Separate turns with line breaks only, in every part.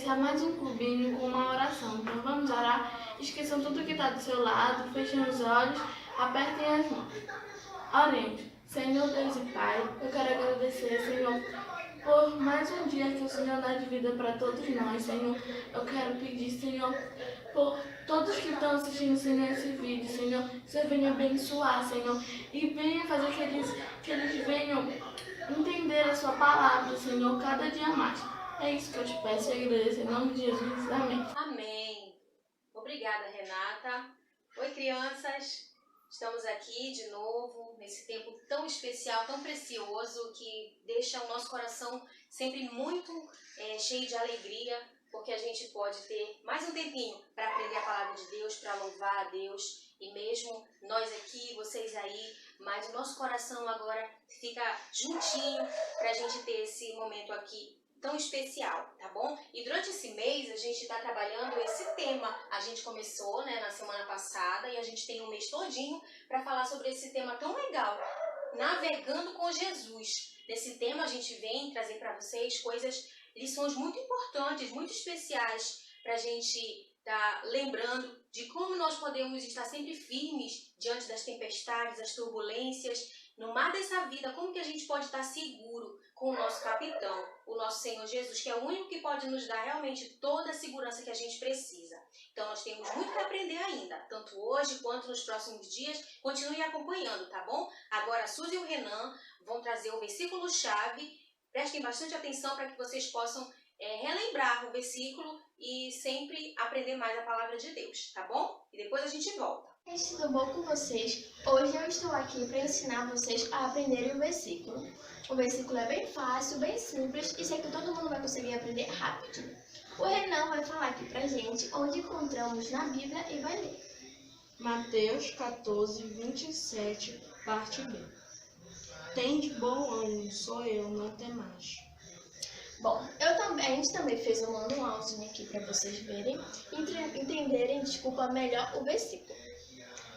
iniciar mais um clubinho com uma oração. Então vamos orar. Esqueçam tudo que está do seu lado, fechem os olhos, apertem as mãos. Oremos. Senhor Deus e Pai, eu quero agradecer, Senhor, por mais um dia que o Senhor dá de vida para todos nós, Senhor. Eu quero pedir, Senhor, por todos que estão assistindo, Senhor, esse vídeo, Senhor, que você venha abençoar, Senhor, e venha fazer que eles venham entender a sua palavra, Senhor, cada dia mais. É isso que eu te peço e agradeço em nome de Jesus. Amém.
Amém. Obrigada, Renata. Oi, crianças. Estamos aqui de novo, nesse tempo tão especial, tão precioso, que deixa o nosso coração sempre muito cheio de alegria, porque a gente pode ter mais um tempinho para aprender a palavra de Deus, para louvar a Deus. E mesmo nós aqui, vocês aí, mas o nosso coração agora fica juntinho para a gente ter esse momento aqui tão especial, tá bom? E durante esse mês a gente está trabalhando esse tema. A gente começou, né, na semana passada e a gente tem um mês todinho para falar sobre esse tema tão legal, navegando com Jesus. Nesse tema a gente vem trazer para vocês lições muito importantes, muito especiais para a gente estar lembrando de como nós podemos estar sempre firmes diante das tempestades, das turbulências, no mar dessa vida, como que a gente pode estar seguro com o nosso capitão, o nosso Senhor Jesus, que é o único que pode nos dar realmente toda a segurança que a gente precisa. Então nós temos muito para aprender ainda, tanto hoje quanto nos próximos dias. Continue acompanhando, tá bom? Agora a Suzy e o Renan vão trazer o versículo-chave. Prestem bastante atenção para que vocês possam relembrar o versículo e sempre aprender mais a palavra de Deus, tá bom? E depois a gente volta.
Tudo bom com vocês? Hoje eu estou aqui para ensinar vocês a aprenderem o versículo. O versículo é bem fácil, bem simples e sei que todo mundo vai conseguir aprender rapidinho. O Renan vai falar aqui pra gente onde encontramos na Bíblia e vai ler.
Mateus 14, 27, parte B. Tende bom ânimo, sou eu, não temais.
Bom, a gente também fez um manualzinho aqui para vocês verem e entenderem, melhor o versículo.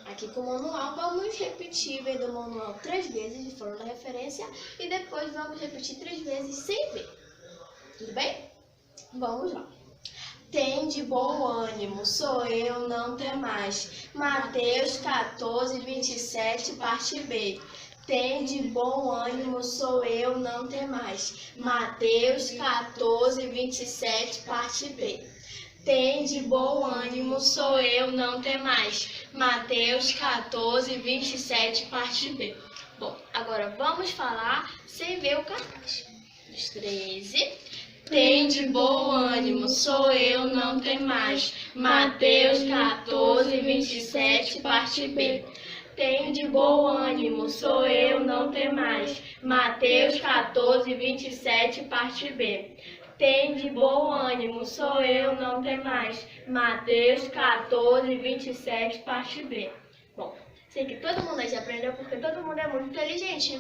Aqui com o manual, vamos repetir, vem do manual 3 vezes de forma de referência e depois vamos repetir 3 vezes sem ver. Tudo bem? Vamos lá. Tende bom ânimo, sou eu, não temais. Mateus 14, 27, parte B. Tende bom ânimo, sou eu, não temais. Mateus 14, 27, parte B. Tende bom ânimo, sou eu, não temais. Mateus 14, 27, parte B. Bom, agora vamos falar sem ver o cartaz. Os 13. Tende bom ânimo, sou eu, não temais. Mateus 14, 27, parte B. Tende bom ânimo, sou eu, não temais. Mateus 14, 27, parte B. Tende bom ânimo, sou eu, não temais. Mateus 14, 27, parte B. Bom, sei que todo mundo aí já aprendeu porque todo mundo é muito inteligente.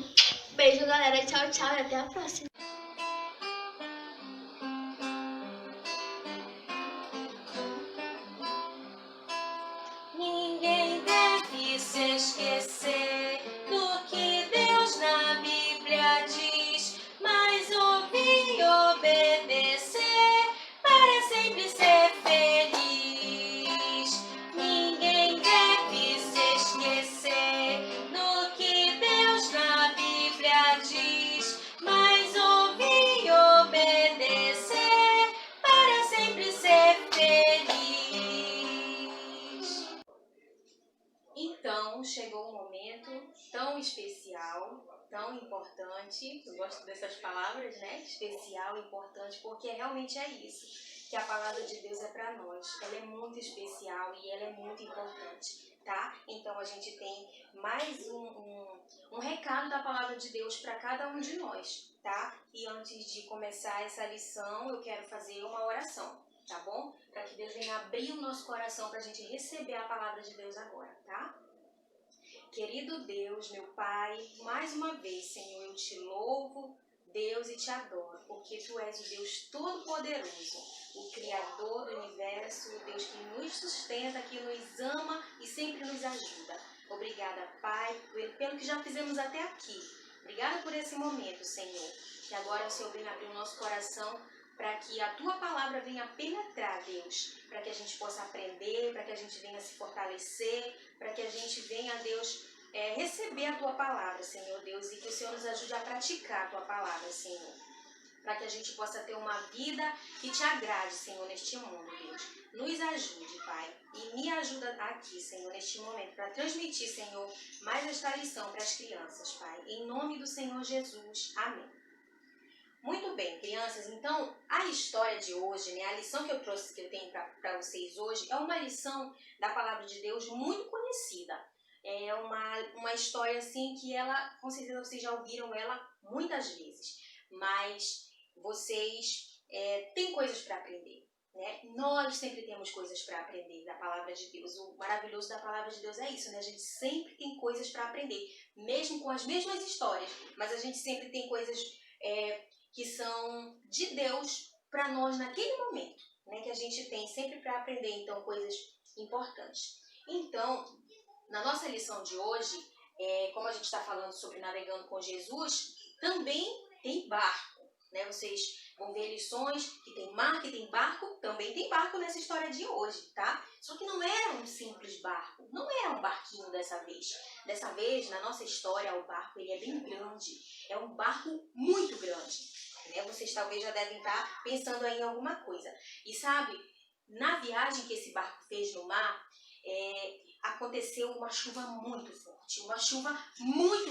Beijo, galera. Tchau, tchau e até a próxima.
Ninguém deve se esquecer do que Deus na Bíblia diz, mas ouvir e obedecer para sempre ser feliz. Ninguém deve se esquecer do que Deus na Bíblia diz, mas ouvir e obedecer para sempre ser feliz. Então, chegou um momento tão especial, tão importante. Eu gosto dessas palavras, né? Especial, importante, porque realmente é isso, que a palavra de Deus é para nós. Ela é muito especial e ela é muito importante, tá? Então, a gente tem mais um recado da palavra de Deus para cada um de nós, tá? E antes de começar essa lição, eu quero fazer uma oração, tá bom? Para que Deus venha abrir o nosso coração para a gente receber a palavra de Deus agora, tá? Querido Deus, meu Pai, mais uma vez, Senhor, eu te louvo, Deus, e te adoro, porque Tu és o Deus Todo-Poderoso, o Criador do Universo, o Deus que nos sustenta, que nos ama e sempre nos ajuda. Obrigada, Pai, pelo que já fizemos até aqui. Obrigada por esse momento, Senhor. Que agora o Senhor venha abrir o nosso coração para que a tua palavra venha penetrar, Deus, para que a gente possa aprender, para que a gente venha se fortalecer, para que a gente venha, Deus, receber a tua palavra, Senhor Deus, e que o Senhor nos ajude a praticar a tua palavra, Senhor, para que a gente possa ter uma vida que te agrade, Senhor, neste mundo, Deus. Nos ajude, Pai, e me ajuda aqui, Senhor, neste momento, para transmitir, Senhor, mais esta lição para as crianças, Pai, em nome do Senhor Jesus. Amém. Muito bem, crianças, então a história de hoje, né, a lição que eu tenho para vocês hoje é uma lição da palavra de Deus muito conhecida. É uma história assim que ela, com certeza vocês já ouviram ela muitas vezes, mas vocês têm coisas para aprender, né? Nós sempre temos coisas para aprender da palavra de Deus. O maravilhoso da palavra de Deus é isso, né? A gente sempre tem coisas para aprender, mesmo com as mesmas histórias, mas a gente sempre tem coisas que são de Deus para nós naquele momento, né? Que a gente tem sempre para aprender, então, coisas importantes. Então, na nossa lição de hoje, como a gente está falando sobre navegando com Jesus, também tem barco, né? Vocês vão ver lições que tem mar, que tem barco, também tem barco nessa história de hoje, tá? Só que não era um simples barco, não era um barquinho dessa vez. Dessa vez, na nossa história, o barco ele é bem grande, é um barco muito grande, né? Vocês talvez já devem estar pensando aí em alguma coisa. E sabe, na viagem que esse barco fez no mar, aconteceu uma chuva muito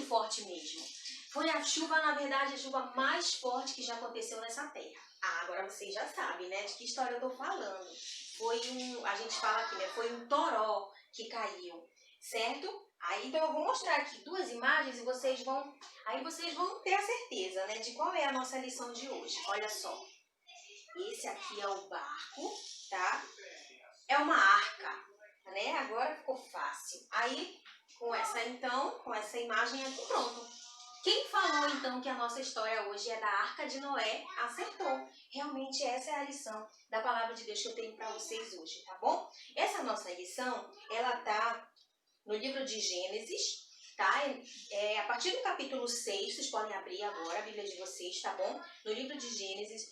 forte mesmo. Foi a chuva, na verdade, a chuva mais forte que já aconteceu nessa terra. Agora vocês já sabem, né, de que história eu tô falando. A gente fala aqui, né, foi um toró que caiu, certo? Aí, então eu vou mostrar aqui duas imagens e vocês vão ter a certeza, né, de qual é a nossa lição de hoje. Olha só, esse aqui é o barco, tá? É uma arca, né? Agora ficou fácil. Aí, com essa imagem aqui, pronto. Quem falou, então, que a nossa história hoje é da Arca de Noé, acertou. Realmente, essa é a lição da Palavra de Deus que eu tenho para vocês hoje, tá bom? Essa nossa lição, ela tá no livro de Gênesis, tá? A partir do capítulo 6, vocês podem abrir agora a Bíblia de vocês, tá bom? No livro de Gênesis,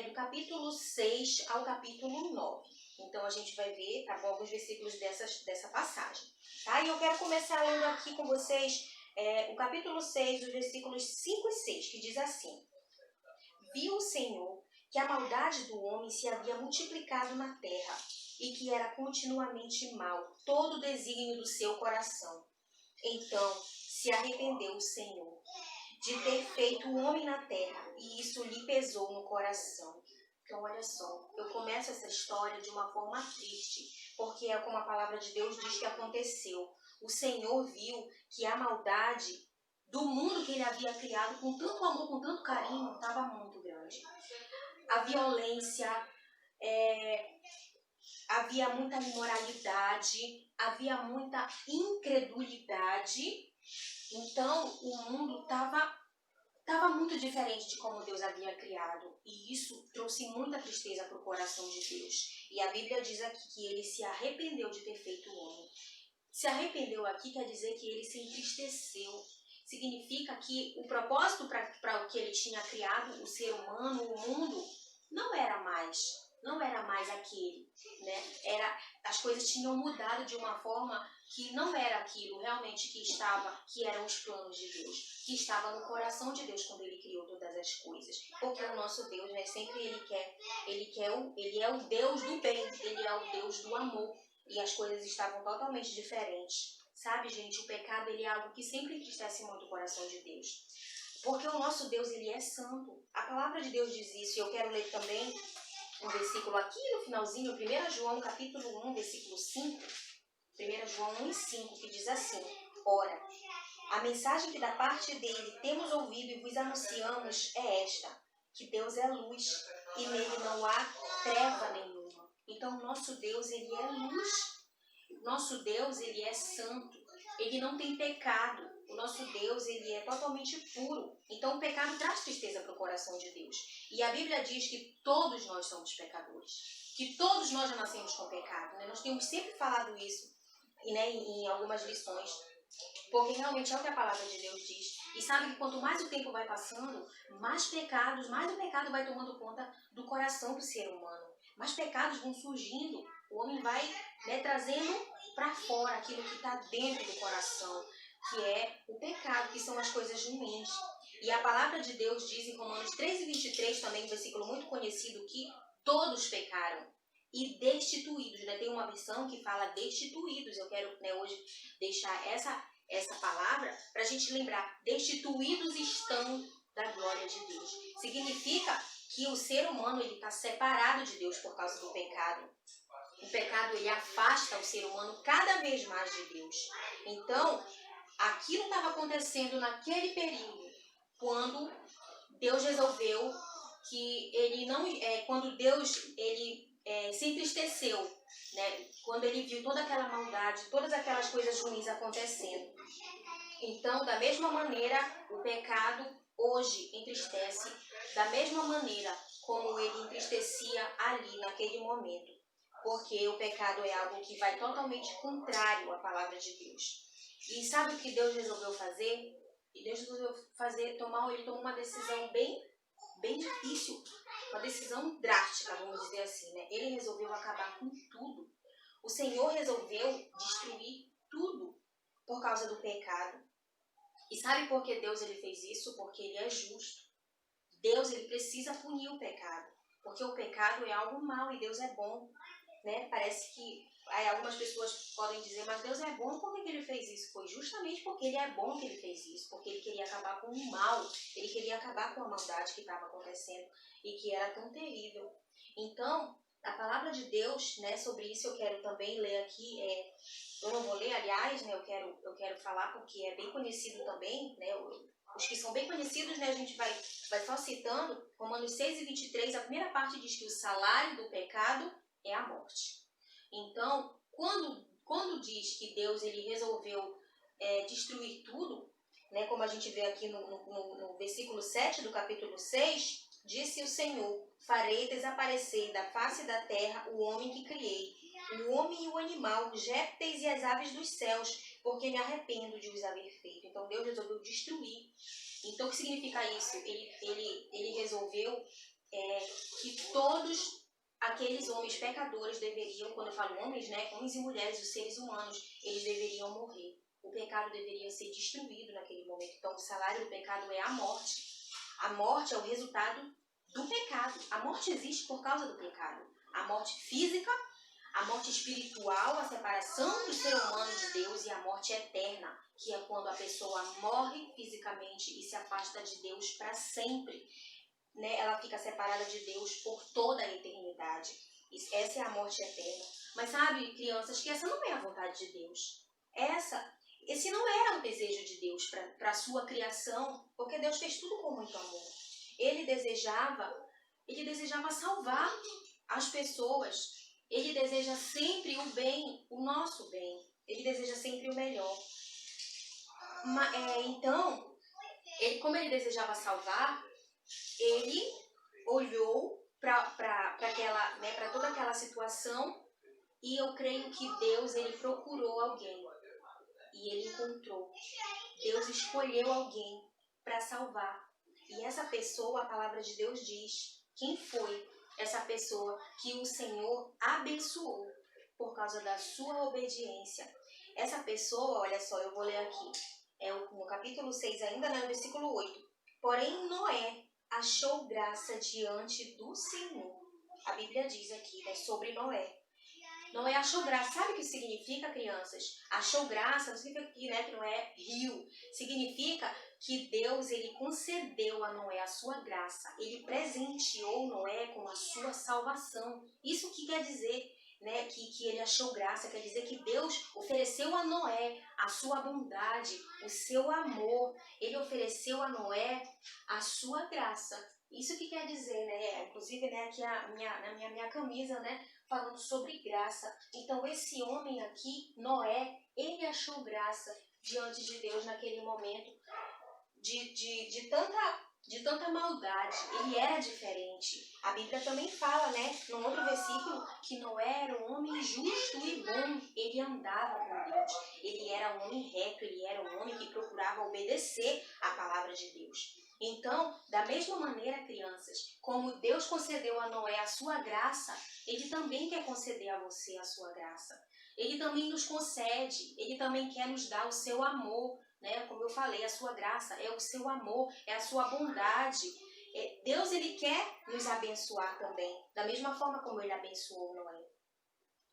do capítulo 6 ao capítulo 9. Então, a gente vai ver, tá bom, alguns versículos dessa passagem, tá? E eu quero começar lendo aqui com vocês o capítulo 6, os versículos 5 e 6, que diz assim: Viu o Senhor que a maldade do homem se havia multiplicado na terra, e que era continuamente mau todo o desígnio do seu coração. Então se arrependeu o Senhor de ter feito o homem na terra, e isso lhe pesou no coração. Então, olha só, eu começo essa história de uma forma triste, porque é como a palavra de Deus diz que aconteceu. O Senhor viu que a maldade do mundo que ele havia criado com tanto amor, com tanto carinho, estava muito grande. A violência, havia muita imoralidade, havia muita incredulidade. Então, o mundo estava muito diferente de como Deus havia criado. E isso trouxe muita tristeza para o coração de Deus. E a Bíblia diz aqui que ele se arrependeu de ter feito o homem. Se arrependeu aqui quer dizer que ele se entristeceu. Significa que o propósito para o que ele tinha criado, o ser humano, o mundo, não era mais aquele, né? As coisas tinham mudado de uma forma que não era aquilo realmente que eram os planos de Deus, que estava no coração de Deus quando ele criou todas as coisas. Porque o nosso Deus, né, sempre ele é o Deus do bem, ele é o Deus do amor, e as coisas estavam totalmente diferentes. Sabe, gente, o pecado ele é algo que sempre entristece muito o coração de Deus. Porque o nosso Deus, ele é santo. A palavra de Deus diz isso, e eu quero ler também um versículo aqui no finalzinho, 1 João capítulo 1, versículo 5, 1 João 1 e 5, que diz assim: Ora, a mensagem que da parte dele temos ouvido e vos anunciamos é esta, que Deus é luz e nele não há treva nenhuma. Então, o nosso Deus, ele é luz. Nosso Deus, ele é santo. Ele não tem pecado. O nosso Deus, ele é totalmente puro. Então, o pecado traz tristeza para o coração de Deus. E a Bíblia diz que todos nós somos pecadores. Que todos nós já nascemos com pecado, né? Nós temos sempre falado isso, né, em algumas lições. Porque realmente é o que a palavra de Deus diz. E sabe que quanto mais o tempo vai passando, mais o pecado vai tomando conta do coração do ser humano. Mais pecados vão surgindo, o homem vai, né, trazendo para fora aquilo que está dentro do coração, que é o pecado, que são as coisas ruins. E a palavra de Deus diz em Romanos 3:23, também um versículo muito conhecido, que todos pecaram e destituídos, né? Tem uma versão que fala destituídos. Eu quero, né, hoje deixar essa palavra para a gente lembrar. Destituídos estão da glória de Deus. Significa que o ser humano está separado de Deus por causa do pecado. O pecado ele afasta o ser humano cada vez mais de Deus. Então, aquilo estava acontecendo naquele período, quando Deus resolveu que ele não, quando Deus se entristeceu, né? Quando ele viu toda aquela maldade, todas aquelas coisas ruins acontecendo. Então, da mesma maneira, o pecado hoje entristece, da mesma maneira como ele entristecia ali naquele momento, porque o pecado é algo que vai totalmente contrário à palavra de Deus. E sabe o que Deus resolveu fazer? E Deus resolveu ele tomou uma decisão bem difícil, uma decisão drástica, vamos dizer assim, né? Ele resolveu acabar com tudo. O Senhor resolveu destruir tudo por causa do pecado. E sabe por que Deus ele fez isso? Porque ele é justo. Deus ele precisa punir o pecado, porque o pecado é algo mau e Deus é bom, né? Parece que algumas pessoas podem dizer, mas Deus é bom, por que ele fez isso? Foi justamente porque ele é bom que ele fez isso, porque ele queria acabar com o mal, ele queria acabar com a maldade que estava acontecendo e que era tão terrível. Então, a palavra de Deus, né, sobre isso eu quero também ler aqui, eu não vou ler, aliás, né, eu quero falar porque é bem conhecido também, né, os que são bem conhecidos, né, a gente vai só citando. Romanos 6:23, a primeira parte diz que o salário do pecado é a morte. Então, quando diz que Deus ele resolveu destruir tudo, né, como a gente vê aqui no versículo 7 do capítulo 6, disse o Senhor, farei desaparecer da face da terra o homem que criei, o homem e o animal, os répteis e as aves dos céus, porque me arrependo de os haver feito. Então Deus resolveu destruir. Então o que significa isso? Ele resolveu que todos aqueles homens pecadores deveriam, quando eu falo homens, né, homens e mulheres, os seres humanos, eles deveriam morrer. O pecado deveria ser destruído naquele momento. Então o salário do pecado é a morte. A morte é o resultado do pecado. A morte existe por causa do pecado. A morte física, a morte espiritual, a separação do ser humano de Deus, e a morte eterna, que é quando a pessoa morre fisicamente e se afasta de Deus para sempre. Né? Ela fica separada de Deus por toda a eternidade. Essa é a morte eterna. Mas sabe, crianças, que essa não é a vontade de Deus. Esse não era o desejo de Deus para a sua criação, porque Deus fez tudo com muito amor. Ele desejava salvar as pessoas. Ele deseja sempre o bem, o nosso bem. Ele deseja sempre o melhor. Então, como ele desejava salvar, ele olhou para toda aquela situação, e eu creio que Deus ele procurou alguém e ele encontrou. Deus escolheu alguém para salvar. E essa pessoa, a palavra de Deus diz, quem foi essa pessoa que o Senhor abençoou por causa da sua obediência? Essa pessoa, olha só, eu vou ler aqui, no capítulo 6 ainda, no versículo 8. Porém, Noé achou graça diante do Senhor. A Bíblia diz aqui, né, sobre Noé. Noé achou graça. Sabe o que significa, crianças? Achou graça não significa que, né, que Noé riu. Significa que Deus ele concedeu a Noé a sua graça. Ele presenteou Noé com a sua salvação. Isso que quer dizer, né, que ele achou graça. Quer dizer que Deus ofereceu a Noé a sua bondade, o seu amor. Ele ofereceu a Noé a sua graça. Isso que quer dizer, né? Inclusive, né, aqui na minha camisa, né, falando sobre graça. Então, esse homem aqui, Noé, ele achou graça diante de Deus naquele momento de de tanta maldade. Ele era diferente. A Bíblia também fala, né, num outro versículo, que Noé era um homem justo e bom. Ele andava com Deus. Ele era um homem reto, ele era um homem que procurava obedecer à palavra de Deus. Então, da mesma maneira, crianças, como Deus concedeu a Noé a sua graça, Ele também quer conceder a você a sua graça. Ele também nos concede, Ele também quer nos dar o seu amor, né? Como eu falei, a sua graça é o seu amor, é a sua bondade. Deus, Ele quer nos abençoar também, da mesma forma como Ele abençoou Noé.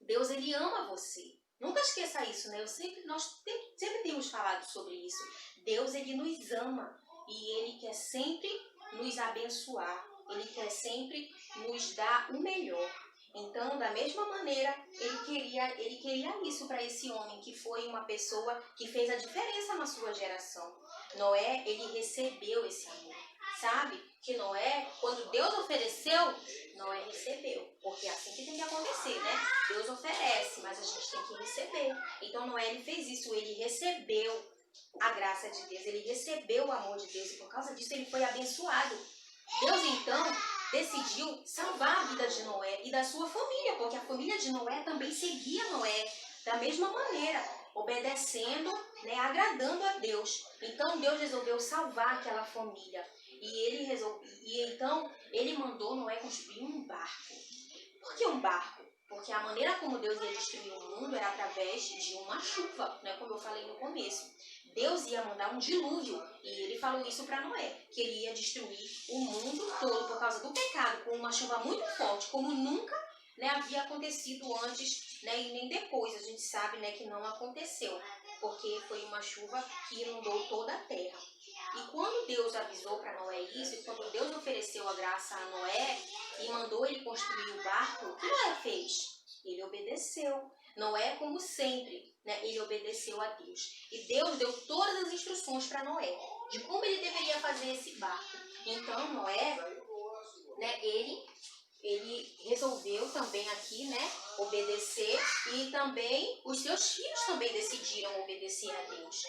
Deus, Ele ama você. Nunca esqueça isso, né? Nós sempre temos falado sobre isso. Deus, Ele nos ama. E Ele quer sempre nos abençoar. Ele quer sempre nos dar o melhor. Então, da mesma maneira, ele queria isso para esse homem, que foi uma pessoa que fez a diferença na sua geração. Noé, ele recebeu esse amor. Sabe que Noé, quando Deus ofereceu, Noé recebeu. Porque é assim que tem que acontecer, né? Deus oferece, mas a gente tem que receber. Então, Noé, ele fez isso, ele recebeu a graça de Deus, ele recebeu o amor de Deus e por causa disso ele foi abençoado. Deus então decidiu salvar a vida de Noé e da sua família, porque a família de Noé também seguia Noé da mesma maneira, obedecendo, né, agradando a Deus. Então Deus resolveu salvar aquela família e então ele mandou Noé construir um barco. Por que um barco? Porque a maneira como Deus ia destruir o mundo era através de uma chuva, né, como eu falei no começo. Deus ia mandar um dilúvio, e ele falou isso para Noé, que ele ia destruir o mundo todo por causa do pecado, com uma chuva muito forte, como nunca, né, havia acontecido antes, né, e nem depois. A gente sabe, né, que não aconteceu, porque foi uma chuva que inundou toda a terra. E quando Deus avisou para Noé isso, e quando Deus ofereceu a graça a Noé e mandou ele construir o barco, o que Noé fez? Ele obedeceu. Noé, como sempre, né, ele obedeceu a Deus. E Deus deu todas as instruções para Noé de como ele deveria fazer esse barco. Então, Noé, né, ele resolveu também aqui, né, obedecer, e também os seus filhos também decidiram obedecer a Deus.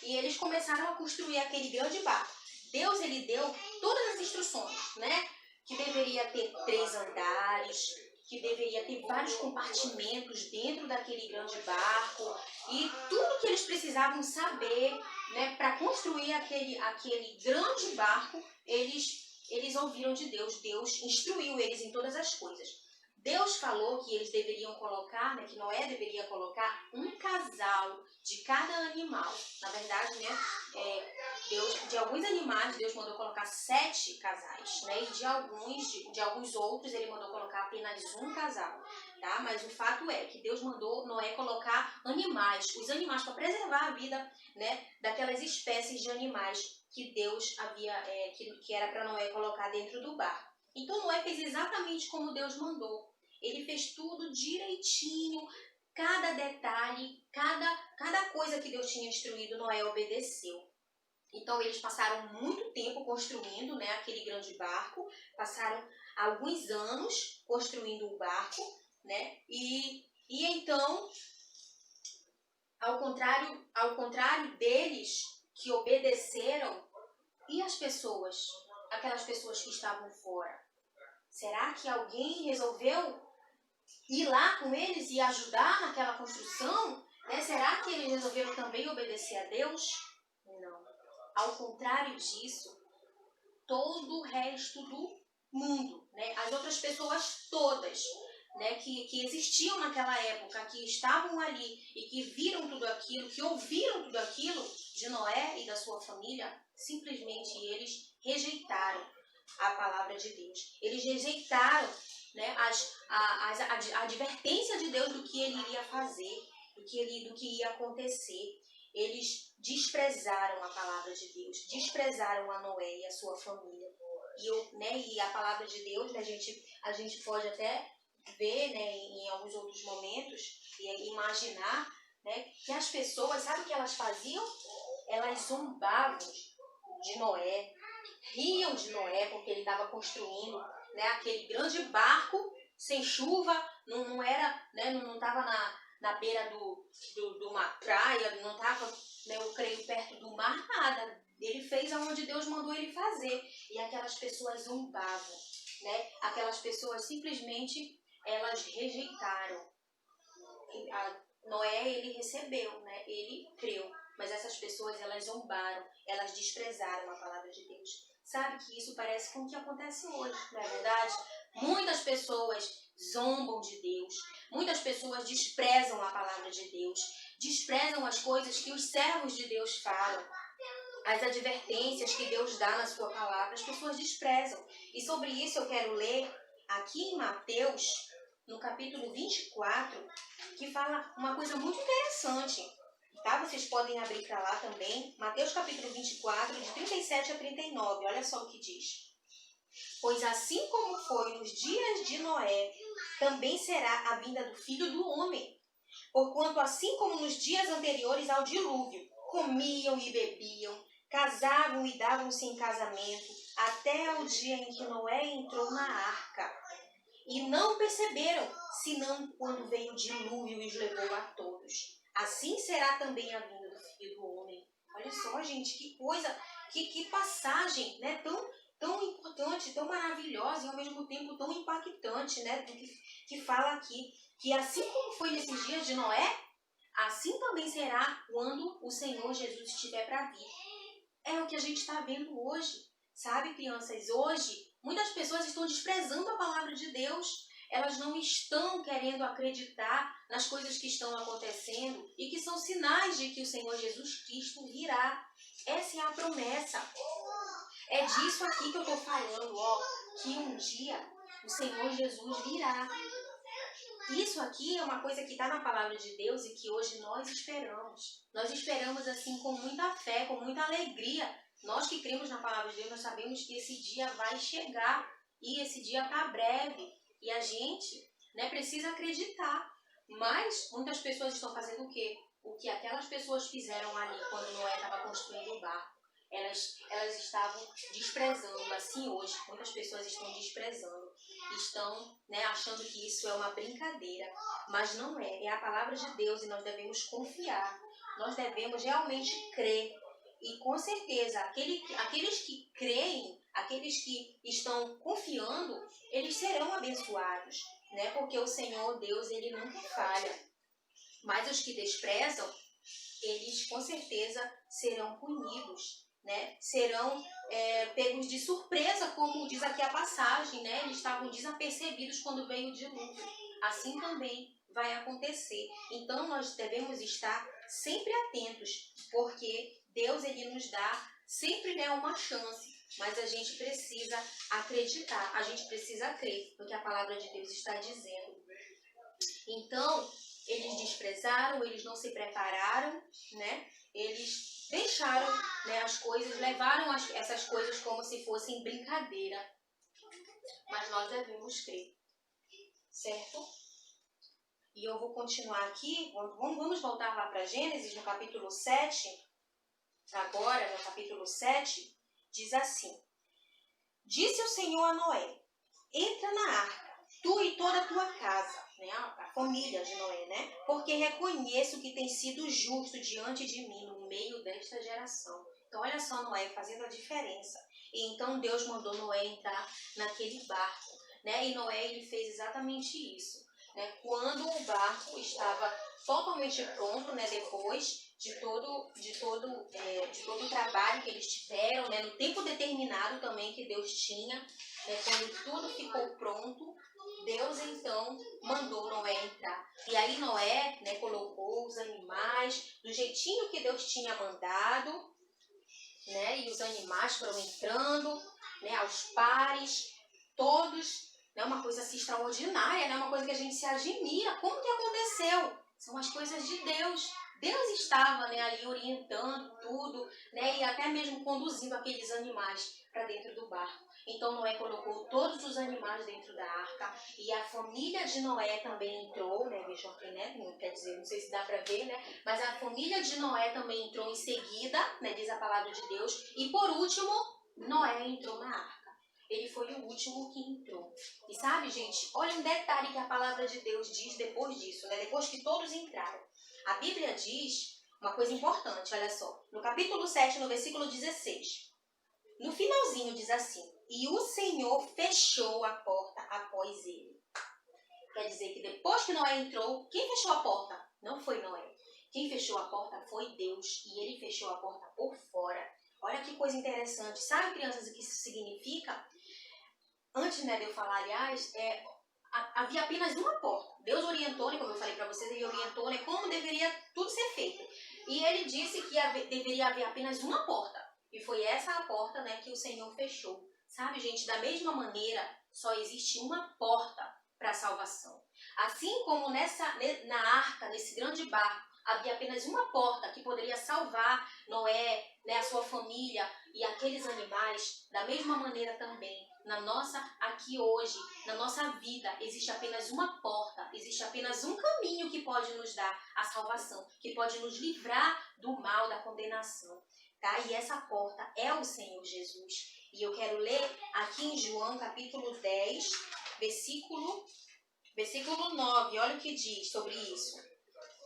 E eles começaram a construir aquele grande barco. Deus, ele deu todas as instruções, né, que deveria ter 3 andares, que deveria ter vários compartimentos dentro daquele grande barco, e tudo que eles precisavam saber, né, para construir aquele grande barco, eles ouviram de Deus. Deus instruiu eles em todas as coisas. Deus falou que eles deveriam colocar, né, que Noé deveria colocar um casal de cada animal. Na verdade, né, de alguns animais, Deus mandou colocar 7 casais, né, e de alguns outros, ele mandou colocar apenas um casal, tá? Mas o fato é que Deus mandou Noé colocar os animais para preservar a vida, né, daquelas espécies de animais que Deus havia, que era para Noé colocar dentro do barco. Então Noé fez exatamente como Deus mandou. Ele fez tudo direitinho, cada detalhe, cada coisa que Deus tinha instruído, Noé obedeceu. Então eles passaram muito tempo construindo, né, aquele grande barco, passaram alguns anos construindo o barco, né, e então, ao contrário deles que obedeceram, e as pessoas, aquelas pessoas que estavam fora? Será que alguém resolveu ir lá com eles e ajudar naquela construção? Né? Será que eles resolveram também obedecer a Deus? Não. Ao contrário disso, todo o resto do mundo, né? As outras pessoas todas, né, que existiam naquela época, que estavam ali e que viram tudo aquilo, que ouviram tudo aquilo de Noé e da sua família, simplesmente eles rejeitaram a palavra de Deus. Eles rejeitaram, né, a advertência de Deus do que ele iria fazer, do que ia acontecer. Eles desprezaram a palavra de Deus, desprezaram a Noé e a sua família. E a palavra de Deus, né, a gente pode até ver, né, em alguns outros momentos e imaginar, né, que as pessoas, sabe o que elas faziam? Elas zombavam de Noé, riam de Noé porque ele estava construindo, né, aquele grande barco sem chuva, não estava na beira de uma praia, não estava, né, eu creio, perto do mar, nada. Ele fez aonde Deus mandou ele fazer. E aquelas pessoas zombavam, né? Aquelas pessoas simplesmente, elas rejeitaram. Noé, ele recebeu, né? Ele creu. Mas essas pessoas, elas zombaram, elas desprezaram a palavra de Deus. Sabe que isso parece com o que acontece hoje, não é verdade? Muitas pessoas zombam de Deus. Muitas pessoas desprezam a palavra de Deus. Desprezam as coisas que os servos de Deus falam. As advertências que Deus dá na sua palavra, as pessoas desprezam. E sobre isso eu quero ler aqui em Mateus, no capítulo 24, que fala uma coisa muito interessante. Tá? Vocês podem abrir para lá também. Mateus capítulo 24, de 37 a 39. Olha só o que diz. Pois assim como foi nos dias de Noé, também será a vinda do Filho do Homem. Porquanto assim como nos dias anteriores ao dilúvio, comiam e bebiam, casavam e davam-se em casamento, até o dia em que Noé entrou na arca. E não perceberam, senão quando veio o dilúvio e os levou a todos. Assim será também a vinda do Filho do Homem. Olha só, gente, que coisa, que passagem, né? Tão importante, tão maravilhosa e ao mesmo tempo tão impactante, né? Que fala aqui, que assim como foi nesses dias de Noé, assim também será quando o Senhor Jesus estiver para vir. É o que a gente está vendo hoje, sabe, crianças? Hoje, muitas pessoas estão desprezando a palavra de Deus. Elas não estão querendo acreditar nas coisas que estão acontecendo e que são sinais de que o Senhor Jesus Cristo virá. Essa é a promessa. É disso aqui que eu estou falando, ó, que um dia o Senhor Jesus virá. Isso aqui é uma coisa que está na palavra de Deus e que hoje nós esperamos. Nós esperamos assim com muita fé, com muita alegria. Nós que cremos na palavra de Deus, nós sabemos que esse dia vai chegar e esse dia está breve. E a gente, né, precisa acreditar. Mas muitas pessoas estão fazendo o quê? O que aquelas pessoas fizeram ali quando Noé estava construindo o barco. Elas estavam desprezando, assim hoje, muitas pessoas estão desprezando, estão, né, achando que isso é uma brincadeira, mas não é, é a palavra de Deus e nós devemos confiar, nós devemos realmente crer e com certeza aqueles que creem, aqueles que estão confiando, eles serão abençoados, né, porque o Senhor Deus, ele nunca falha, mas os que desprezam, eles com certeza serão punidos. Né, serão pegos de surpresa, como diz aqui a passagem, né? Eles estavam desapercebidos quando veio o dilúvio. Assim também vai acontecer. Então nós devemos estar sempre atentos, porque Deus, ele nos dá sempre, né, uma chance, mas a gente precisa acreditar, a gente precisa crer no que a palavra de Deus está dizendo. Então, eles desprezaram, eles não se prepararam, né? Eles deixaram, né, as coisas, levaram essas coisas como se fossem brincadeira. Mas nós devemos crer, certo? E eu vou continuar aqui, vamos voltar lá para Gênesis, no capítulo 7. Agora, no capítulo 7, diz assim: Disse o Senhor a Noé, entra na arca, tu e toda a tua casa, né, a família de Noé, né? Porque reconheço que tem sido justo diante de mim no meio desta geração. Então, olha só Noé fazendo a diferença. E então Deus mandou Noé entrar naquele barco, né? E Noé, ele fez exatamente isso, né? Quando o barco estava totalmente pronto, né? Depois de todo o trabalho que eles tiveram, né? No tempo determinado também que Deus tinha, né? Quando tudo ficou pronto, Deus então mandou Noé entrar. E aí Noé, né, colocou os animais do jeitinho que Deus tinha mandado, né, e os animais foram entrando, né, aos pares, todos, né, uma coisa assim extraordinária, né, uma coisa que a gente se admira. Como que aconteceu? São as coisas de Deus. Deus estava, né, ali orientando tudo, né, e até mesmo conduzindo aqueles animais para dentro do barco. Então Noé colocou todos os animais dentro da arca e a família de Noé também entrou, né? Vejam aqui, né? Quer dizer, não sei se dá para ver, né? Mas a família de Noé também entrou em seguida, né? Diz a palavra de Deus. E por último, Noé entrou na arca. Ele foi o último que entrou. E sabe, gente, olha um detalhe que a palavra de Deus diz depois disso, né? Depois que todos entraram. A Bíblia diz uma coisa importante, olha só. No capítulo 7, no versículo 16. No finalzinho diz assim: e o Senhor fechou a porta após ele. Quer dizer que depois que Noé entrou, quem fechou a porta? Não foi Noé. Quem fechou a porta foi Deus, e ele fechou a porta por fora. Olha que coisa interessante. Sabe, crianças, o que isso significa? Antes, né, de eu falar, aliás, havia apenas uma porta. Deus orientou, né, como eu falei para vocês, ele orientou, né, como deveria tudo ser feito. E ele disse que deveria haver apenas uma porta. E foi essa a porta, né, que o Senhor fechou. Sabe, gente, da mesma maneira, só existe uma porta para a salvação. Assim como na arca, nesse grande barco, havia apenas uma porta que poderia salvar Noé, né, a sua família e aqueles animais, da mesma maneira também, aqui hoje, na nossa vida, existe apenas uma porta, existe apenas um caminho que pode nos dar a salvação, que pode nos livrar do mal, da condenação. Tá? E essa porta é o Senhor Jesus. E eu quero ler aqui em João, capítulo 10, versículo 9. Olha o que diz sobre isso.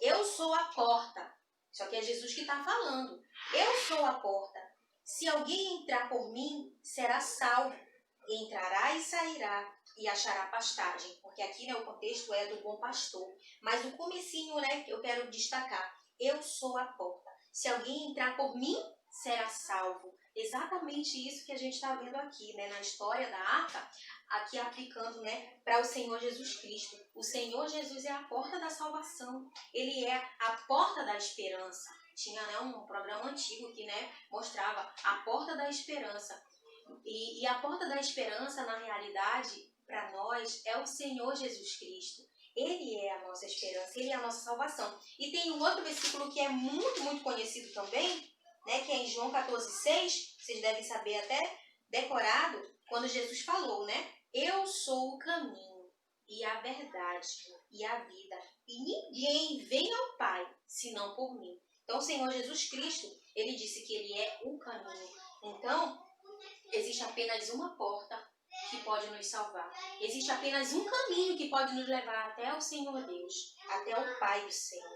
Eu sou a porta. Isso aqui é Jesus que está falando. Eu sou a porta. Se alguém entrar por mim, será salvo. Entrará e sairá e achará pastagem. Porque aqui, né, o contexto é do bom pastor. Mas o comecinho, né, que eu quero destacar. Eu sou a porta. Se alguém entrar por mim, será salvo. Exatamente isso que a gente está vendo aqui, né, na história da arca, aqui aplicando, né, para o Senhor Jesus Cristo. O Senhor Jesus é a porta da salvação. Ele é a porta da esperança. Tinha, né, um programa antigo que, né, mostrava a porta da esperança. E a porta da esperança, na realidade, para nós, é o Senhor Jesus Cristo. Ele é a nossa esperança, Ele é a nossa salvação. E tem um outro versículo que é muito, muito conhecido também, né, que é em João 14,6, vocês devem saber até decorado, quando Jesus falou, né? Eu sou o caminho e a verdade e a vida. E ninguém vem ao Pai, senão por mim. Então, o Senhor Jesus Cristo, Ele disse que Ele é o caminho. Então, existe apenas uma porta que pode nos salvar. Existe apenas um caminho que pode nos levar até o Senhor Deus, até o Pai do céu.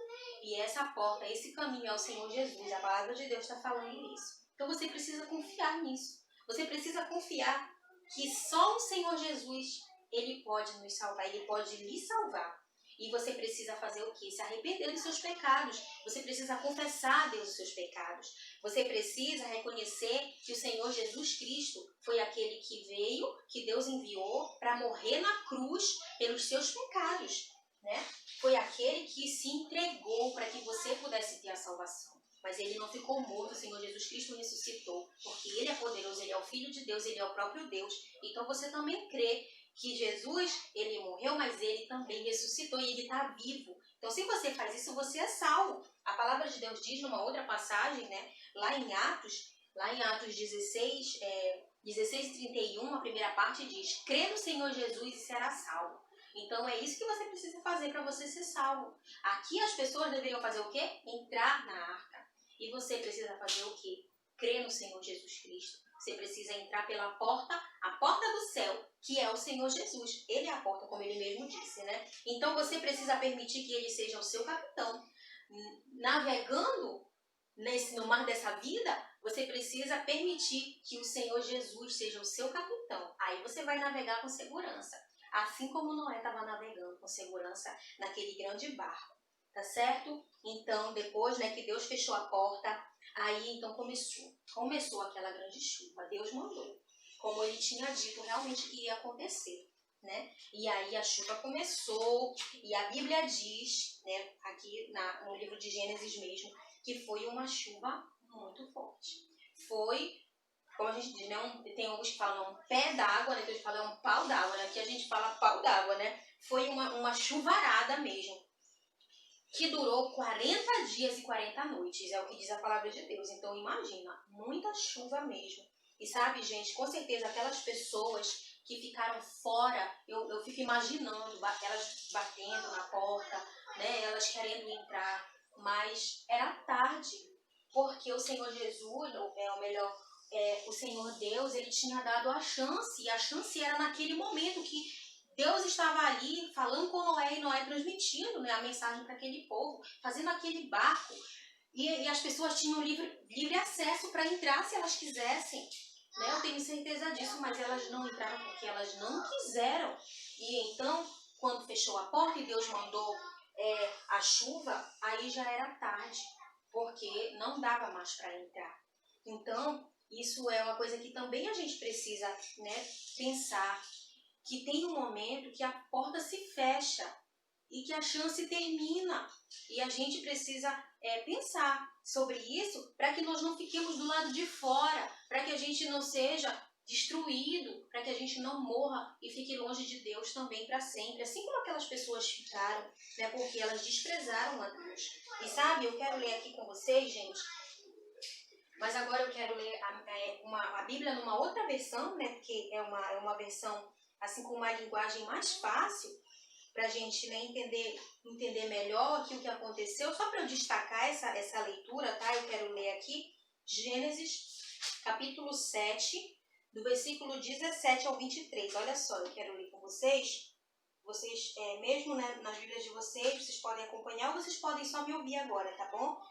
E essa porta, esse caminho é o Senhor Jesus. A palavra de Deus está falando isso. Então você precisa confiar nisso. Você precisa confiar que só o Senhor Jesus, Ele pode nos salvar, Ele pode lhe salvar. E você precisa fazer o quê? Se arrepender dos seus pecados. Você precisa confessar a Deus os seus pecados. Você precisa reconhecer que o Senhor Jesus Cristo foi aquele que veio, que Deus enviou para morrer na cruz pelos seus pecados, né? Foi aquele que se entregou para que você pudesse ter a salvação. Mas Ele não ficou morto, o Senhor Jesus Cristo ressuscitou, porque Ele é poderoso, Ele é o Filho de Deus, Ele é o próprio Deus. Então você também crê que Jesus, Ele morreu, mas Ele também ressuscitou e Ele está vivo. Então, se você faz isso, você é salvo. A palavra de Deus diz numa outra passagem, né, lá em Atos 16, 16 e 31, a primeira parte diz: crê no Senhor Jesus e será salvo. Então, é isso que você precisa fazer para você ser salvo. Aqui as pessoas deveriam fazer o quê? Entrar na arca. E você precisa fazer o quê? Crer no Senhor Jesus Cristo. Você precisa entrar pela porta, a porta do céu, que é o Senhor Jesus. Ele é a porta, como Ele mesmo disse, né? Então, você precisa permitir que Ele seja o seu capitão. Navegando no mar dessa vida, você precisa permitir que o Senhor Jesus seja o seu capitão. Aí você vai navegar com segurança. Assim como Noé estava navegando com segurança naquele grande barco. Tá certo? Então, depois, né, que Deus fechou a porta, aí então começou aquela grande chuva. Deus mandou, como Ele tinha dito realmente que ia acontecer, né? E aí a chuva começou, e a Bíblia diz, né, aqui no livro de Gênesis mesmo, que foi uma chuva muito forte. Foi, como a gente diz, né, tem alguns que falam um pé d'água, né, que a gente fala um pau d'água, né? Aqui a gente fala pau d'água, né? Foi uma chuvarada mesmo, que durou 40 dias e 40 noites, é o que diz a palavra de Deus. Então, imagina, muita chuva mesmo. E sabe, gente, com certeza aquelas pessoas que ficaram fora, eu fico imaginando elas batendo na porta, né, elas querendo entrar, mas era tarde, porque o Senhor Jesus, ou melhor, o Senhor Deus, Ele tinha dado a chance, e a chance era naquele momento que Deus estava ali falando com Noé e Noé transmitindo, né, a mensagem para aquele povo, fazendo aquele barco. E as pessoas tinham livre acesso para entrar se elas quisessem. Né? Eu tenho certeza disso, mas elas não entraram porque elas não quiseram. E então, quando fechou a porta e Deus mandou a chuva, aí já era tarde, porque não dava mais para entrar. Então, isso é uma coisa que também a gente precisa, né, pensar, que tem um momento que a porta se fecha e que a chance termina. E a gente precisa pensar sobre isso para que nós não fiquemos do lado de fora, para que a gente não seja destruído, para que a gente não morra e fique longe de Deus também para sempre. Assim como aquelas pessoas ficaram, né, porque elas desprezaram a Deus. E sabe, eu quero ler aqui com vocês, gente, mas agora eu quero ler a Bíblia numa outra versão, né, porque é uma versão assim com uma linguagem mais fácil, para a gente, né, entender melhor aqui o que aconteceu. Só para eu destacar essa leitura, tá? Eu quero ler aqui Gênesis, capítulo 7, do versículo 17 ao 23. Olha só, eu quero ler com vocês. Vocês, mesmo, né, nas Bíblias de vocês podem acompanhar ou vocês podem só me ouvir agora, tá bom?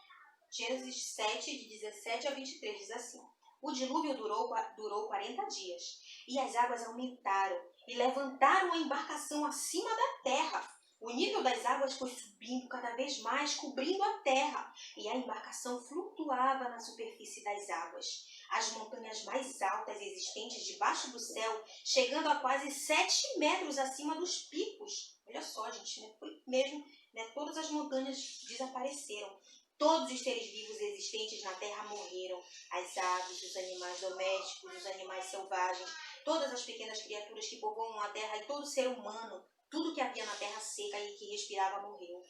Gênesis 7, de 17 a 23, diz assim: O dilúvio durou 40 dias, e as águas aumentaram e levantaram a embarcação acima da terra. O nível das águas foi subindo cada vez mais, cobrindo a terra, e a embarcação flutuava na superfície das águas. As montanhas mais altas existentes debaixo do céu, chegando a quase 7 metros acima dos picos. Olha só, gente, né? Foi mesmo, né? Todas as montanhas desapareceram. Todos os seres vivos existentes na terra morreram. As aves, os animais domésticos, os animais selvagens, todas as pequenas criaturas que povoam a terra e todo ser humano, tudo que havia na terra seca e que respirava morreu.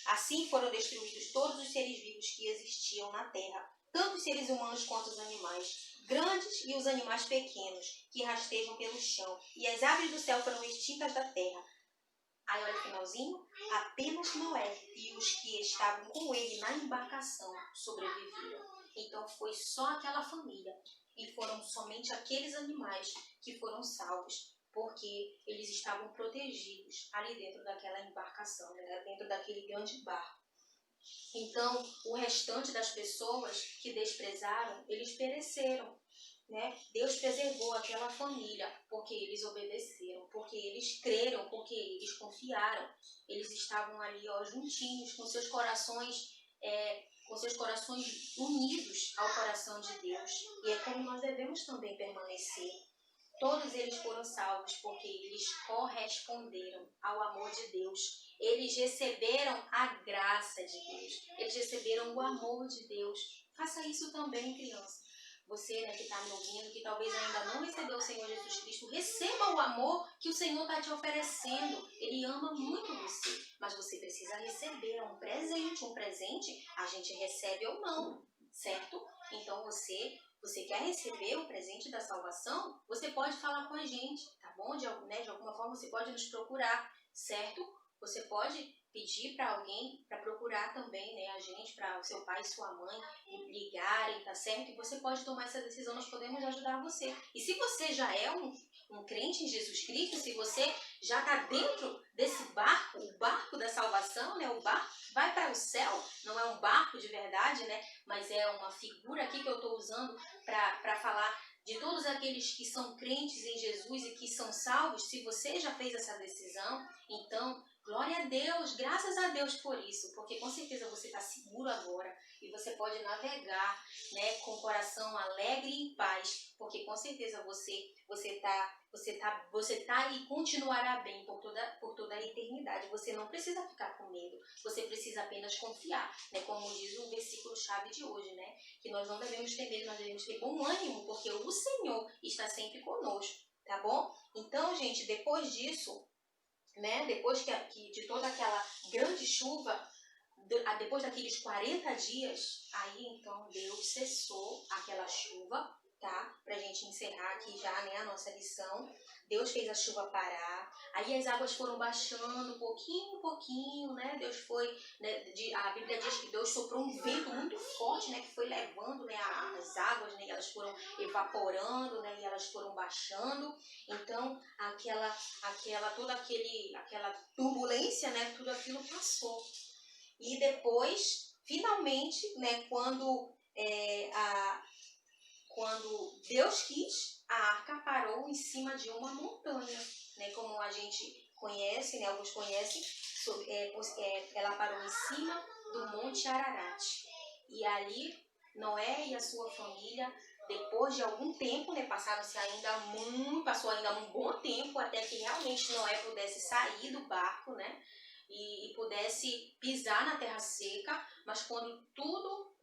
Assim foram destruídos todos os seres vivos que existiam na terra, tanto os seres humanos quanto os animais, grandes e os animais pequenos, que rastejam pelo chão, e as aves do céu foram extintas da terra. Aí olha o finalzinho, apenas Noé e os que estavam com ele na embarcação sobreviveram. Então foi só aquela família e foram somente aqueles animais que foram salvos, porque eles estavam protegidos ali dentro daquela embarcação, né? Dentro daquele grande barco. Então o restante das pessoas que desprezaram, eles pereceram. Né? Deus preservou aquela família porque eles obedeceram, porque eles creram, porque eles confiaram. Eles estavam ali, ó, juntinhos, com seus corações unidos ao coração de Deus. E é como nós devemos também permanecer. Todos eles foram salvos porque eles corresponderam ao amor de Deus. Eles receberam a graça de Deus. Eles receberam o amor de Deus. Faça isso também, criança. Você, né, que está me ouvindo, que talvez ainda não recebeu o Senhor Jesus Cristo, receba o amor que o Senhor está te oferecendo. Ele ama muito você, mas você precisa receber. É um presente a gente recebe ou não, certo? Então você quer receber o presente da salvação, você pode falar com a gente, tá bom? De alguma forma você pode nos procurar, certo? Você pode pedir para alguém para procurar também, né, a gente, para o seu pai e sua mãe ligarem, tá certo? E você pode tomar essa decisão, nós podemos ajudar você. E se você já é um crente em Jesus Cristo, se você já está dentro desse barco, o barco da salvação, né, o barco que vai para o céu, não é um barco de verdade, né, mas é uma figura aqui que eu estou usando para falar de todos aqueles que são crentes em Jesus e que são salvos. Se você já fez essa decisão, então glória a Deus, graças a Deus por isso, porque com certeza você está seguro agora e você pode navegar, né, com o coração alegre e em paz, porque com certeza você tá e continuará bem por toda a eternidade. Você não precisa ficar com medo, você precisa apenas confiar, né, como diz o versículo-chave de hoje, né, que nós não devemos ter medo, nós devemos ter bom ânimo, porque o Senhor está sempre conosco, tá bom? Então, gente, depois disso, né, depois de toda aquela grande chuva, depois daqueles 40 dias, aí então Deus cessou aquela chuva, tá? Pra gente encerrar aqui já, né, a nossa lição. Deus fez a chuva parar, aí as águas foram baixando pouquinho em pouquinho, né? Deus foi, né, a Bíblia diz que Deus soprou um vento muito forte, né, que foi levando, né, as águas, né, e elas foram evaporando, né, e elas foram baixando. Então, aquela turbulência, né, tudo aquilo passou. E depois finalmente, né, quando Deus quis, a arca parou em cima de uma montanha, né, como a gente conhece, né, alguns conhecem, ela parou em cima do Monte Ararat. E ali, Noé e a sua família, depois de algum tempo, né, passou ainda um bom tempo até que realmente Noé pudesse sair do barco, né, e pudesse pisar na terra seca. Mas quando tudo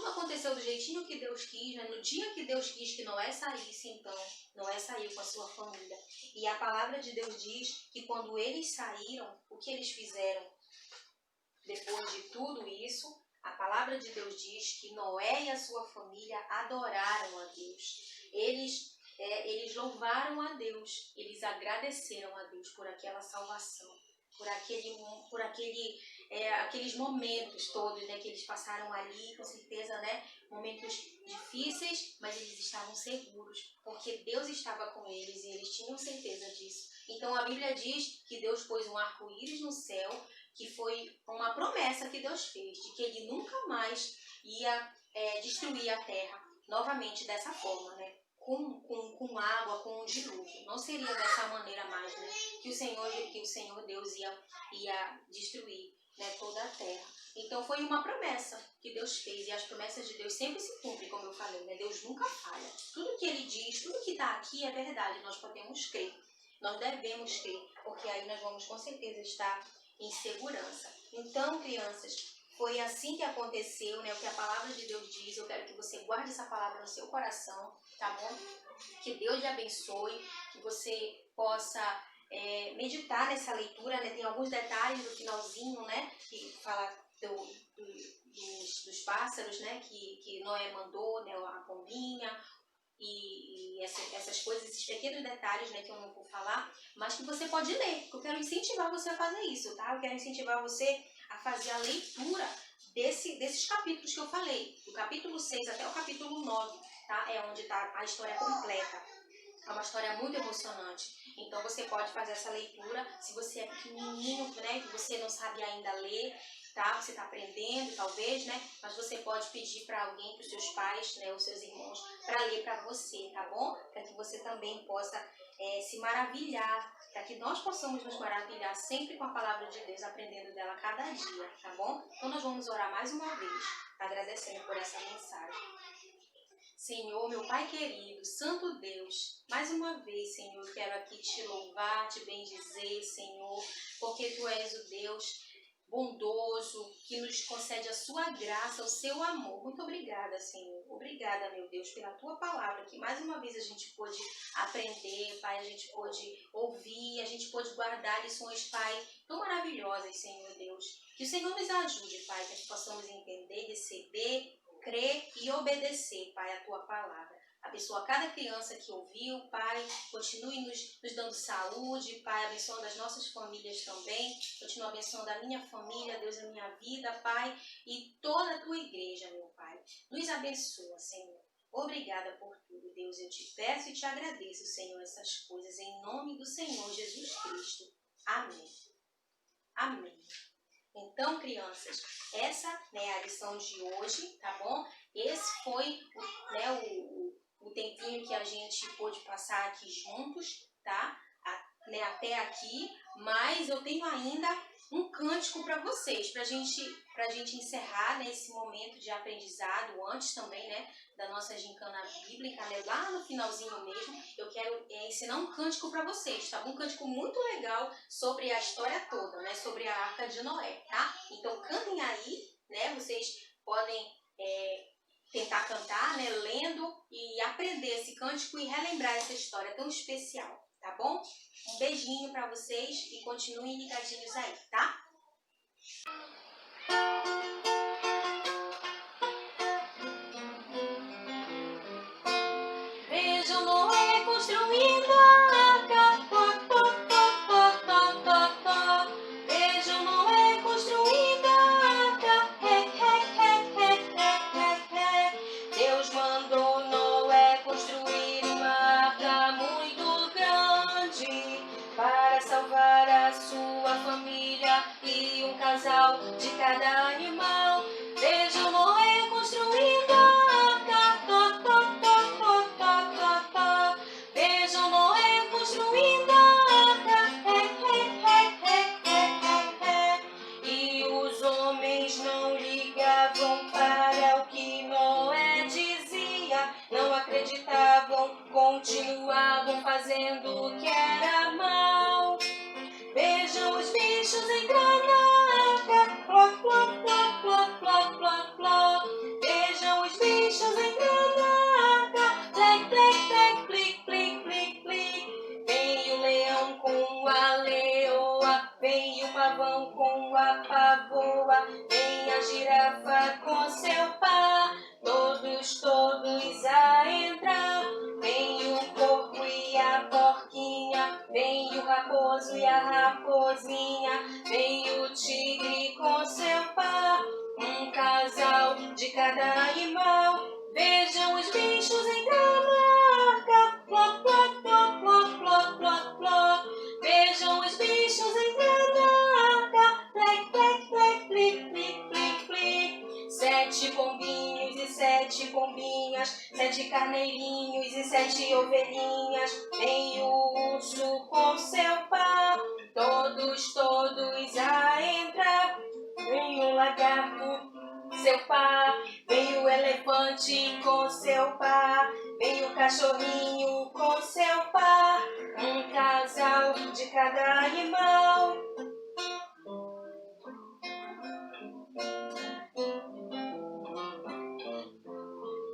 aconteceu do jeitinho que Deus quis, né, no dia que Deus quis que Noé saísse, então Noé saiu com a sua família. E a palavra de Deus diz que quando eles saíram, o que eles fizeram depois de tudo isso? A palavra de Deus diz que Noé e a sua família adoraram a Deus. Eles louvaram a Deus, eles agradeceram a Deus por aquela salvação, por aqueles momentos todos, né, que eles passaram ali, com certeza, né, momentos difíceis, mas eles estavam seguros, porque Deus estava com eles e eles tinham certeza disso. Então a Bíblia diz que Deus pôs um arco-íris no céu, que foi uma promessa que Deus fez, de que Ele nunca mais ia destruir a terra novamente dessa forma, né? Com água, com um dilúvio. Não seria dessa maneira mais, né? Que o Senhor Deus ia destruir, né, toda a terra. Então foi uma promessa que Deus fez, e as promessas de Deus sempre se cumprem, como eu falei, né? Deus nunca falha. Tudo que Ele diz, tudo que está aqui é verdade, nós podemos crer. Nós devemos crer, porque aí nós vamos com certeza estar em segurança. Então, crianças, foi assim que aconteceu, né? O que a palavra de Deus diz. Eu quero que você guarde essa palavra no seu coração, tá bom? Que Deus lhe abençoe, que você possa meditar nessa leitura, né? Tem alguns detalhes no finalzinho, né? Que fala dos pássaros, né? Que Noé mandou, né? A pombinha, e essas coisas, esses pequenos detalhes, né, que eu não vou falar, mas que você pode ler, que eu quero incentivar você a fazer isso, tá? Eu quero incentivar você a fazer a leitura desses capítulos que eu falei, do capítulo 6 até o capítulo 9, tá? É onde está a história completa. É uma história muito emocionante. Então você pode fazer essa leitura. Se você é pequenininho, né, que você não sabe ainda ler, tá? Você está aprendendo, talvez, né? Mas você pode pedir para alguém, para os seus pais, né, os seus irmãos, para ler para você, tá bom? Para que você também possa se maravilhar, para que nós possamos nos maravilhar sempre com a palavra de Deus, aprendendo dela cada dia, tá bom? Então nós vamos orar mais uma vez, agradecendo por essa mensagem. Senhor, meu Pai querido, Santo Deus, mais uma vez, Senhor, eu quero aqui te louvar, te bendizer, Senhor, porque Tu és o Deus bondoso, que nos concede a sua graça, o seu amor. Muito obrigada, Senhor. Obrigada, meu Deus, pela Tua palavra, que mais uma vez a gente pôde aprender, Pai, a gente pôde ouvir, a gente pôde guardar lições, Pai, tão maravilhosas, Senhor Deus. Que o Senhor nos ajude, Pai, para que possamos entender, receber, crer e obedecer, Pai, a Tua palavra. Abençoa cada criança que ouviu, Pai. Continue nos dando saúde, Pai. Abençoando as nossas famílias também. Continua abençoando a minha família, Deus, a minha vida, Pai. E toda a Tua igreja, meu Pai. Nos abençoa, Senhor. Obrigada por tudo, Deus. Eu te peço e te agradeço, Senhor, essas coisas. Em nome do Senhor Jesus Cristo. Amém. Amém. Então, crianças, essa é a lição de hoje, tá bom? Esse foi o tempinho que a gente pôde passar aqui juntos, tá? Até aqui, mas eu tenho ainda um cântico para vocês, pra gente encerrar, né, esse momento de aprendizado, antes também, né, da nossa gincana bíblica, né, lá no finalzinho mesmo, eu quero ensinar um cântico para vocês, tá? Um cântico muito legal sobre a história toda, né, sobre a Arca de Noé, tá? Então cantem aí, né, vocês podem tentar cantar, né, lendo e aprender esse cântico e relembrar essa história tão especial, tá bom? Um beijinho para vocês e continuem ligadinhos aí, tá? Vejo Noé construindo a arca. Vejo Noé construindo a arca. Deus mandou Noé construir uma arca muito grande para salvar a sua família casal de cada animal. Vejam Noé construindo a arca. Tó, tó, tó, tó, tó, tó, tó. Vejam Noé construindo a arca. E os homens não ligavam para o que Noé dizia, não acreditavam, continuavam fazendo o que era mal. Vejam os bichos entrando na arca. Ploc, ploc, ploc, ploc, ploc, ploc, ploc. Vejam os bichos entrando na arca. Plec, plec, plec, plic, plic, plic, plic. Vem o leão com a leoa, vem o pavão com a pavoa, vem a girafa com seu par, todos, todos a entrar. Vem o porco e a porquinha, vem o raposo e a raposinha, vem o tigre com seu par, um casal de cada animal. Vejam os bichos entrando na arca. Ploc, ploc, ploc, ploc, ploc, ploc, ploc. Vejam os bichos entrando na arca. Plec, plec, plec, plic, plic, plic, plic. 7 pombinhos e 7 pombinhas, 7 carneirinhos e 7 ovelhinhas. Vem o urso com seu par, todos, todos a entrar. Vem o lagarto, seu par. Vem o elefante com seu par. Vem o cachorrinho com seu par. Um casal de cada animal.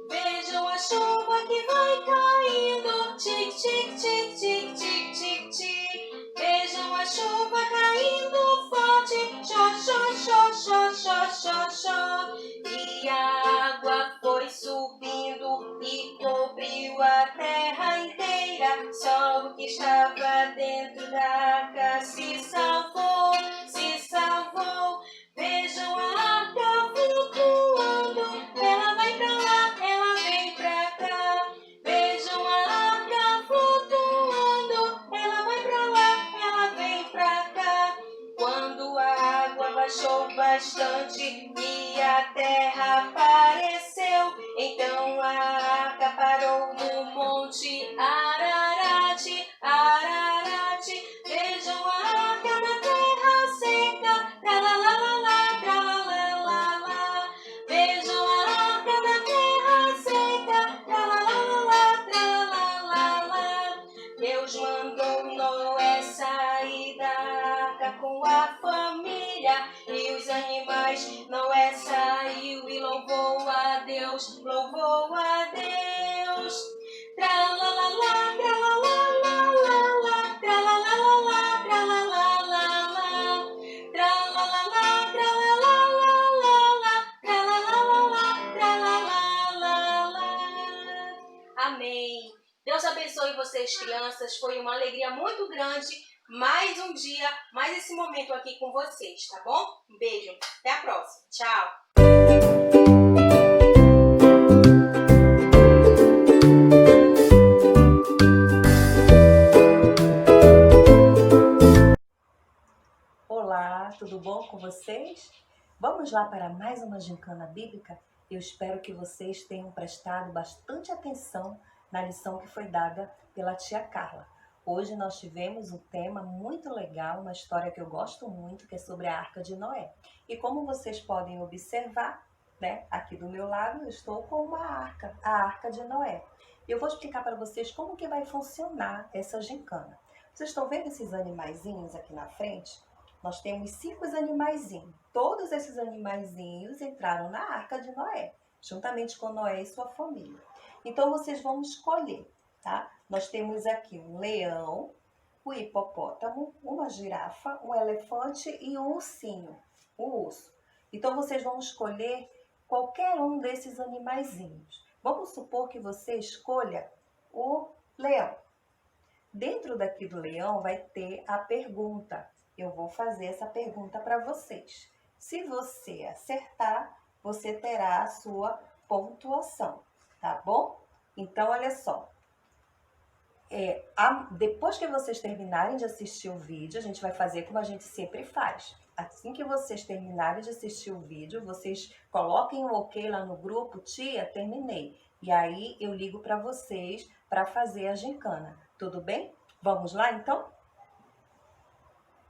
Vejam a chuva que vai caindo. Tic, tic, tic, tic, tic, tic, tic. Vejam a chuva caindo forte. Xó, xó, xó, xó, xó, xó, xó. E a água foi subindo e cobriu a terra inteira. Só o que estava dentro da arca se salvou, se salvou. Vejam a arca flutuando, ela vai pra lá, ela vem pra cá. Vejam a arca flutuando, ela vai pra lá, ela vem pra cá. Quando a água baixou bastante e a terra apareceu, então a arca parou no monte Ararate, Ararate. Vejam a arca na terra seca, tralalala, tralalala. Vejam a arca na terra seca, tralalala, tralalala. Deus mandou Noé sair da arca com a família e os animais. Noé saiu e louvou a Deus, louvou a Deus. Tralalala, tralalala, tralalala, tralalala. Tralalala, tralalala, tralalala, tralalala. Amém. Deus abençoe vocês, crianças. Foi uma alegria muito grande. Mais um dia, mais esse momento aqui com vocês, tá bom? Um beijo. Até a próxima. Tchau.
Olá, tudo bom com vocês? Vamos lá para mais uma gincana bíblica? Eu espero que vocês tenham prestado bastante atenção na lição que foi dada pela tia Carla. Hoje nós tivemos um tema muito legal, uma história que eu gosto muito, que é sobre a Arca de Noé. E como vocês podem observar, né, aqui do meu lado eu estou com uma arca, a Arca de Noé. E eu vou explicar para vocês como que vai funcionar essa gincana. Vocês estão vendo esses animaizinhos aqui na frente? Nós temos 5 animaizinhos. Todos esses animaizinhos entraram na Arca de Noé, juntamente com Noé e sua família. Então vocês vão escolher, tá? Nós temos aqui um leão, um hipopótamo, uma girafa, um elefante e um ursinho, o urso. Então vocês vão escolher qualquer um desses animaizinhos. Vamos supor que você escolha o leão. Dentro daqui do leão vai ter a pergunta. Eu vou fazer essa pergunta para vocês. Se você acertar, você terá a sua pontuação, tá bom? Então, olha só. Depois que vocês terminarem de assistir o vídeo, a gente vai fazer como a gente sempre faz. assim que vocês terminarem de assistir o vídeo, vocês coloquem um ok lá no grupo, tia, terminei. E aí eu ligo para vocês para fazer a gincana, tudo bem? Vamos lá então?